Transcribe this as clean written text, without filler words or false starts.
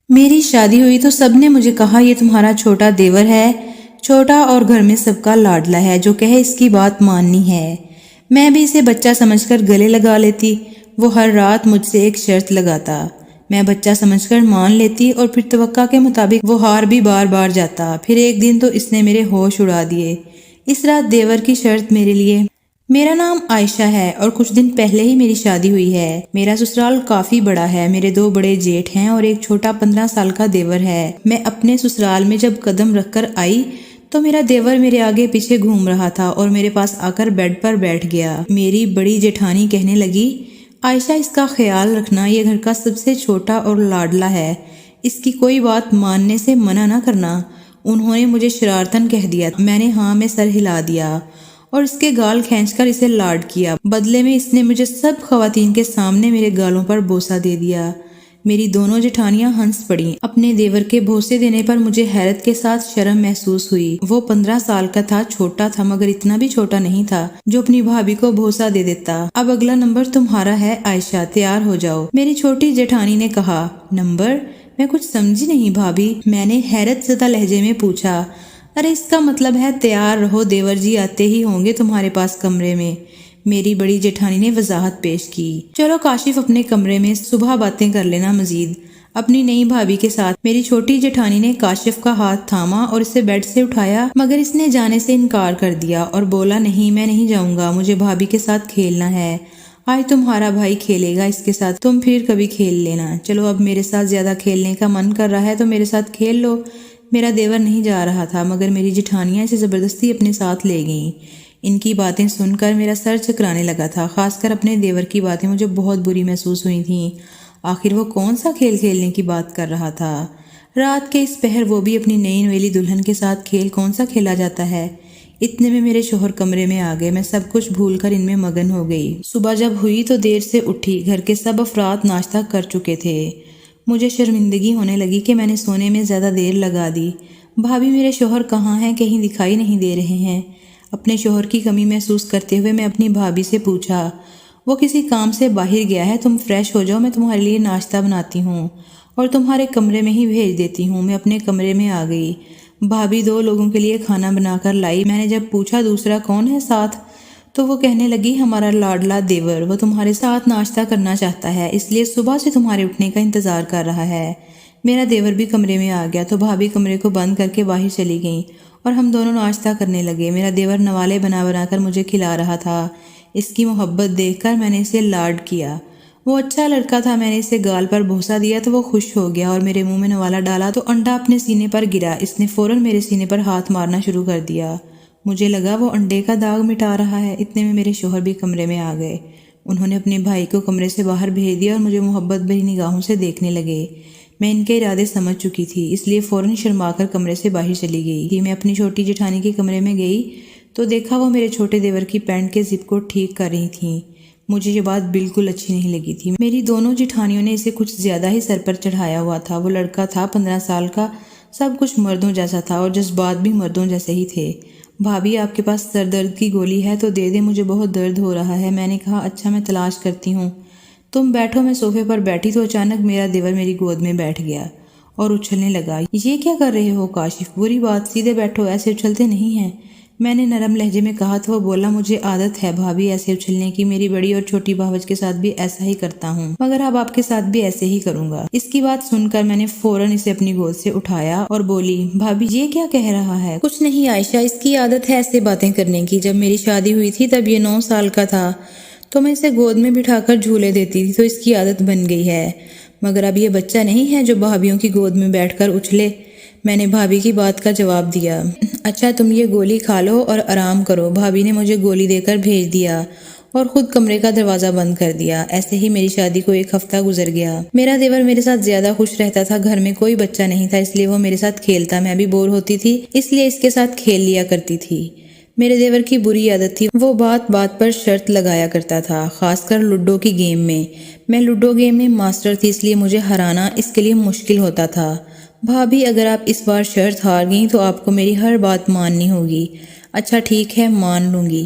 میری شادی ہوئی تو سب نے مجھے کہا یہ تمہارا چھوٹا دیور ہے، چھوٹا اور گھر میں سب کا لاڈلا ہے، جو کہے اس کی بات ماننی ہے۔ میں بھی اسے بچہ سمجھ کر گلے لگا لیتی۔ وہ ہر رات مجھ سے ایک شرط لگاتا، میں بچہ سمجھ کر مان لیتی اور پھر توقع کے مطابق وہ ہار بھی بار بار جاتا۔ پھر ایک دن تو اس نے میرے ہوش اڑا دیے۔ اس رات دیور کی شرط میرے لیے: میرا نام عائشہ ہے اور کچھ دن پہلے ہی میری شادی ہوئی ہے۔ میرا سسرال کافی بڑا ہے، میرے 2 بڑے جیٹھ ہیں اور ایک چھوٹا 15 سال کا دیور ہے۔ میں اپنے سسرال میں جب قدم رکھ کر آئی تو میرا دیور میرے آگے پیچھے گھوم رہا تھا اور میرے پاس آ کر بیڈ پر بیٹھ گیا۔ میری بڑی جیٹھانی کہنے لگی، عائشہ اس کا خیال رکھنا، یہ گھر کا سب سے چھوٹا اور لاڈلا ہے، اس کی کوئی بات ماننے سے منع نہ کرنا۔ انہوں نے مجھے شرارتاً کہہ دیا۔ میں نے ہاں میں سر ہلا دیا اور اس کے گال کھینچ کر اسے لاڈ کیا۔ بدلے میں اس نے مجھے سب خواتین کے سامنے میرے گالوں پر بوسہ دے دیا۔ میری دونوں جٹھانیاں ہنس پڑیں۔ اپنے دیور کے بوسے دینے پر مجھے حیرت کے ساتھ شرم محسوس ہوئی۔ وہ 15 سال کا تھا، چھوٹا تھا مگر اتنا بھی چھوٹا نہیں تھا جو اپنی بھابھی کو بوسہ دے دیتا۔ اب اگلا نمبر تمہارا ہے عائشہ، تیار ہو جاؤ، میری چھوٹی جٹھانی نے کہا۔ نمبر؟ میں کچھ سمجھی نہیں بھابھی، میں نے حیرت زدہ لہجے میں پوچھا۔ ارے اس کا مطلب ہے تیار رہو، دیور جی آتے ہی ہوں گے تمہارے پاس کمرے میں، میری بڑی جیٹھانی نے وضاحت پیش کی۔ چلو کاشف اپنے کمرے میں، صبح باتیں کر لینا مزید اپنی نئی بھابھی کے ساتھ۔ میری چھوٹی جیٹھانی نے کاشف کا ہاتھ تھاما اور اسے بیڈ سے اٹھایا، مگر اس نے جانے سے انکار کر دیا اور بولا، نہیں میں نہیں جاؤں گا، مجھے بھابھی کے ساتھ کھیلنا ہے۔ آج تمہارا بھائی کھیلے گا اس کے ساتھ، تم پھر کبھی کھیل لینا۔ چلو اب میرے ساتھ زیادہ کھیلنے کا من کر رہا ہے تو میرے ساتھ کھیل لو۔ میرا دیور نہیں جا رہا تھا مگر میری جٹھانیاں اسے زبردستی اپنے ساتھ لے گئیں۔ ان کی باتیں سن کر میرا سر چکرانے لگا تھا، خاص کر اپنے دیور کی باتیں مجھے بہت بری محسوس ہوئی تھیں۔ آخر وہ کون سا کھیل کھیلنے کی بات کر رہا تھا؟ رات کے اس پہر وہ بھی اپنی نئی نویلی دلہن کے ساتھ کھیل کون سا کھیلا جاتا ہے؟ اتنے میں میرے شوہر کمرے میں آ گئے، میں سب کچھ بھول کر ان میں مگن ہو گئی۔ صبح جب ہوئی تو دیر سے اٹھی، گھر کے سب افراد ناشتہ کر چکے تھے۔ مجھے شرمندگی ہونے لگی کہ میں نے سونے میں زیادہ دیر لگا دی۔ بھابھی میرے شوہر کہاں ہیں؟ کہیں دکھائی نہیں دے رہے ہیں۔ اپنے شوہر کی کمی محسوس کرتے ہوئے میں اپنی بھابھی سے پوچھا، وہ کسی کام سے باہر گیا ہے، تم فریش ہو جاؤ، میں تمہارے لیے ناشتہ بناتی ہوں اور تمہارے کمرے میں ہی بھیج دیتی ہوں۔ میں اپنے کمرے میں آ گئی۔ بھابھی 2 لوگوں کے لیے کھانا بنا کر لائی۔ میں نے جب پوچھا دوسرا کون ہے ساتھ تو وہ کہنے لگی، ہمارا لاڈلا دیور، وہ تمہارے ساتھ ناشتہ کرنا چاہتا ہے، اس لیے صبح سے تمہارے اٹھنے کا انتظار کر رہا ہے۔ میرا دیور بھی کمرے میں آ گیا تو بھابھی کمرے کو بند کر کے باہر چلی گئیں اور ہم دونوں ناشتہ کرنے لگے۔ میرا دیور نوالے بنا بنا کر مجھے کھلا رہا تھا۔ اس کی محبت دیکھ کر میں نے اسے لاڈ کیا۔ وہ اچھا لڑکا تھا، میں نے اسے گال پر بوسہ دیا تو وہ خوش ہو گیا اور میرے منہ میں نوالا ڈالا تو انڈا اپنے سینے پر گرا۔ اس نے فوراً میرے سینے پر ہاتھ مارنا شروع کر دیا۔ مجھے لگا وہ انڈے کا داغ مٹا رہا ہے۔ اتنے میں میرے شوہر بھی کمرے میں آ گئے۔ انہوں نے اپنے بھائی کو کمرے سے باہر بھیج دیا اور مجھے محبت بھری نگاہوں سے دیکھنے لگے۔ میں ان کے ارادے سمجھ چکی تھی، اس لیے فوراً شرما کر کمرے سے باہر چلی گئی۔ میں اپنی چھوٹی جٹھانی کے کمرے میں گئی تو دیکھا وہ میرے چھوٹے دیور کی پینٹ کے زپ کو ٹھیک کر رہی تھیں۔ مجھے یہ بات بالکل اچھی نہیں لگی تھی۔ میری دونوں جٹھانیوں نے اسے کچھ زیادہ ہی سر پر چڑھایا ہوا تھا۔ وہ لڑکا تھا 15 سال کا، سب کچھ مردوں جیسا تھا اور جذبات بھی مردوں جیسے ہی تھے۔ بھابھی آپ کے پاس سر درد کی گولی ہے تو دے دے، مجھے بہت درد ہو رہا ہے۔ میں نے کہا، اچھا میں تلاش کرتی ہوں، تم بیٹھو۔ میں صوفے پر بیٹھی تو اچانک میرا دیور میری گود میں بیٹھ گیا اور اچھلنے لگا۔ یہ کیا کر رہے ہو کاشف؟ بری بات، سیدھے بیٹھو، ایسے اچھلتے نہیں ہیں، میں نے نرم لہجے میں کہا تو وہ بولا، مجھے عادت ہے بھابھی ایسے اچھلنے کی، میری بڑی اور چھوٹی بھاوج کے ساتھ بھی ایسا ہی کرتا ہوں، مگر اب آپ کے ساتھ بھی ایسے ہی کروں گا۔ اس کی بات سن کر میں نے فوراً اسے اپنی گود سے اٹھایا اور بولی، بھابھی یہ کیا کہہ رہا ہے؟ کچھ نہیں عائشہ، اس کی عادت ہے ایسے باتیں کرنے کی۔ جب میری شادی ہوئی تھی تب یہ 9 سال کا تھا تو میں اسے گود میں بٹھا کر جھولے دیتی تھی تو اس کی عادت بن گئی ہے، مگر اب یہ بچہ نہیں ہے جو بھابھیوں کی گود میں بیٹھ کر اچھلے۔ میں نے بھابھی کی بات کا جواب دیا، اچھا تم یہ گولی کھا لو اور آرام کرو۔ بھابھی نے مجھے گولی دے کر بھیج دیا اور خود کمرے کا دروازہ بند کر دیا۔ ایسے ہی میری شادی کو 1 ہفتہ گزر گیا۔ میرا دیور میرے ساتھ زیادہ خوش رہتا تھا، گھر میں کوئی بچہ نہیں تھا اس لیے وہ میرے ساتھ کھیلتا، میں بھی بور ہوتی تھی اس لیے اس کے ساتھ کھیل لیا کرتی تھی۔ میرے دیور کی بری عادت تھی، وہ بات بات پر شرط لگایا کرتا تھا، خاص کر لوڈو کی گیم میں۔ میں لوڈو گیم میں ماسٹر تھی اس لیے مجھے ہرانا اس کے لیے مشکل ہوتا تھا۔ بھابھی اگر آپ اس بار شرط ہار گئیں تو آپ کو میری ہر بات ماننی ہوگی۔ اچھا ٹھیک ہے، مان لوں گی۔